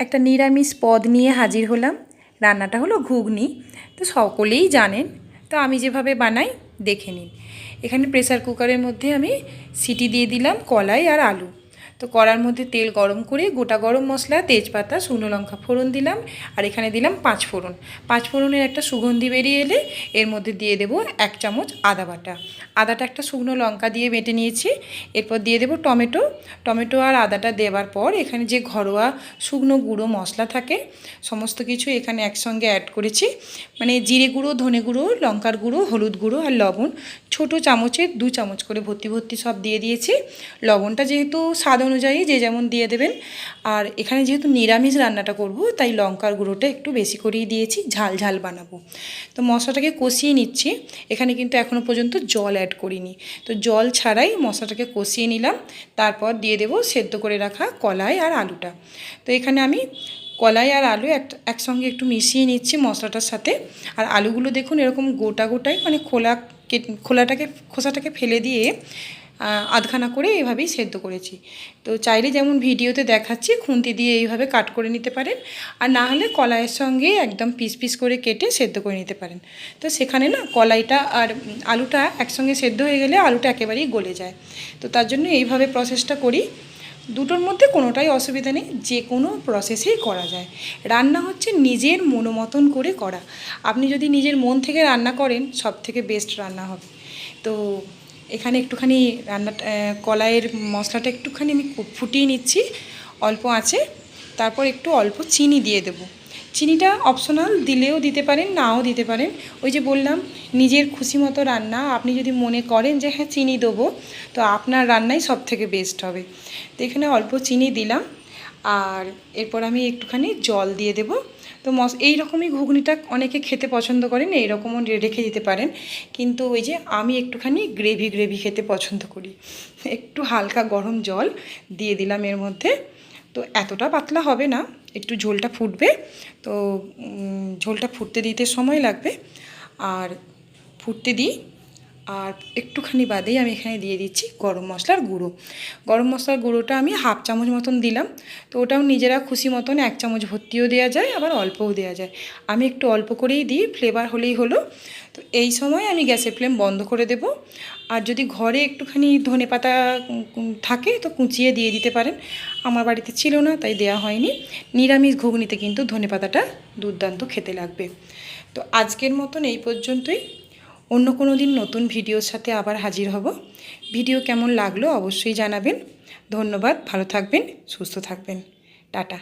একটা নিরামিষ পদ নিয়ে হাজির হলাম। রান্নাটা হলো ঘুগনি। তো সকলেই জানেন, তো আমি যেভাবে বানাই দেখে নিন। এখানে প্রেসার কুকারের মধ্যে আমি সিটি দিয়ে দিলাম কলাই আর আলু। তো কড়ার মধ্যে তেল গরম করে গোটা গরম মশলা, তেজপাতা, শুকনো লঙ্কা ফোড়ন দিলাম, আর এখানে দিলাম 5 ফোড়ন। 5 ফোড়নের একটা সুগন্ধি বেরিয়ে এলে এর মধ্যে দিয়ে দেবো 1 চামচ আদা বাটা। আদাটা একটা শুকনো লঙ্কা দিয়ে বেটে নিয়েছি। এরপর দিয়ে দেবো টমেটো আর আদাটা দেওয়ার পর এখানে যে ঘরোয়া শুকনো গুঁড়ো মশলা থাকে সমস্ত কিছু এখানে একসঙ্গে অ্যাড করেছি। মানে জিরে গুঁড়ো, ধনে গুঁড়ো, লঙ্কার গুঁড়ো, হলুদ গুঁড়ো আর লবণ ছোটো চামচের 2 চামচ করে ভর্তি সব দিয়ে দিয়েছি। লবণটা যেহেতু স্বাদ অনুযায়ী যে যেমন দিয়ে দেবেন। আর এখানে যেহেতু নিরামিষ রান্নাটা করব তাই লঙ্কার গুঁড়োটা একটু বেশি করেই দিয়েছি, ঝাল ঝাল বানাবো। তো মশলাটাকে কষিয়ে নিচ্ছি। এখানে কিন্তু এখনও পর্যন্ত জল অ্যাড করিনি। তো জল ছাড়াই মশলাটাকে কষিয়ে নিলাম। তারপর দিয়ে দেবো সেদ্ধ করে রাখা কলাই আর আলুটা। তো এখানে আমি কলাই আর আলু একসঙ্গে একটু মিশিয়ে নিচ্ছি মশলাটার সাথে। আর আলুগুলো দেখুন এরকম গোটা গোটাই, মানে খোসাটাকে ফেলে দিয়ে আধখানা করে এইভাবেই সেদ্ধ করেছি। তো চাইলে যেমন ভিডিওতে দেখাচ্ছি খুন্তি দিয়ে এইভাবে কাট করে নিতে পারেন, আর না হলে কলাইয়ের সঙ্গে একদম পিস পিস করে কেটে সেদ্ধ করে নিতে পারেন। তো সেখানে না কলাইটা আর আলুটা একসঙ্গে সেদ্ধ হয়ে গেলে আলুটা একেবারেই গলে যায়। তো তার জন্য এইভাবে প্রসেসটা করি। দুটোর মধ্যে কোনোটাই অসুবিধা নেই, যে কোনো প্রসেসেই করা যায়। রান্না হচ্ছে নিজের মনোমতন করে করা। আপনি যদি নিজের মন থেকে রান্না করেন সব থেকে বেস্ট রান্না হবে। তো এখানে একটুখানি কলাইয়ের মশলাটা একটুখানি আমি ফুটিয়ে নিচ্ছি অল্প আঁচে। তারপর একটু অল্প চিনি দিয়ে দেবো। চিনিটা অপশনাল, দিলেও দিতে পারেন, নাও দিতে পারেন। ওই যে বললাম নিজের খুশি মতো রান্না। আপনি যদি মনে করেন যে হ্যাঁ চিনি দেবো, তো আপনার রান্নাই সব থেকে বেস্ট হবে। তো এখানে অল্প চিনি দিলাম, আর এরপর আমি একটুখানি জল দিয়ে দেবো। তো এই রকমই ঘুগনিটা অনেকে খেতে পছন্দ করেন, এইরকমও রেখে দিতে পারেন। কিন্তু ওই যে আমি একটুখানি গ্রেভি খেতে পছন্দ করি। একটু হালকা গরম জল দিয়ে দিলাম এর মধ্যে। তো এতটা পাতলা হবে না, একটু ঝোলটা ফুটবে। তো ঝোলটা ফুটতে দিতে সময় লাগবে। আর ফুটতে দিই, আর একটুখানি বাদেই আমি এখানে দিয়ে দিচ্ছি গরম মশলার গুঁড়ো। গরম মশলার গুঁড়োটা আমি 1/2 চামচ মতন দিলাম। তো ওটাও নিজেরা খুশি মতন 1 চামচ ভর্তিও দেওয়া যায়, আবার অল্পও দেওয়া যায়। আমি একটু অল্প করেই দিই, ফ্লেভার হলেই হলো। তো এই সময় আমি গ্যাসের ফ্লেম বন্ধ করে দেব। আর যদি ঘরে একটুখানি ধনেপাতা থাকে তো কুচিয়ে দিয়ে দিতে পারেন। আমার বাড়িতে ছিল না তাই দেওয়া হয়নি। নিরামিষ ঘুগনিতে কিন্তু ধনেপাতাটা দুর্দান্ত খেতে লাগবে। তো আজকের মতন এই পর্যন্তই। অন্য কোনো দিন নতুন ভিডিওর সাথে আবার হাজির হব। ভিডিও কেমন লাগলো অবশ্যই জানাবেন। ধন্যবাদ, ভালো থাকবেন, সুস্থ থাকবেন। টাটা।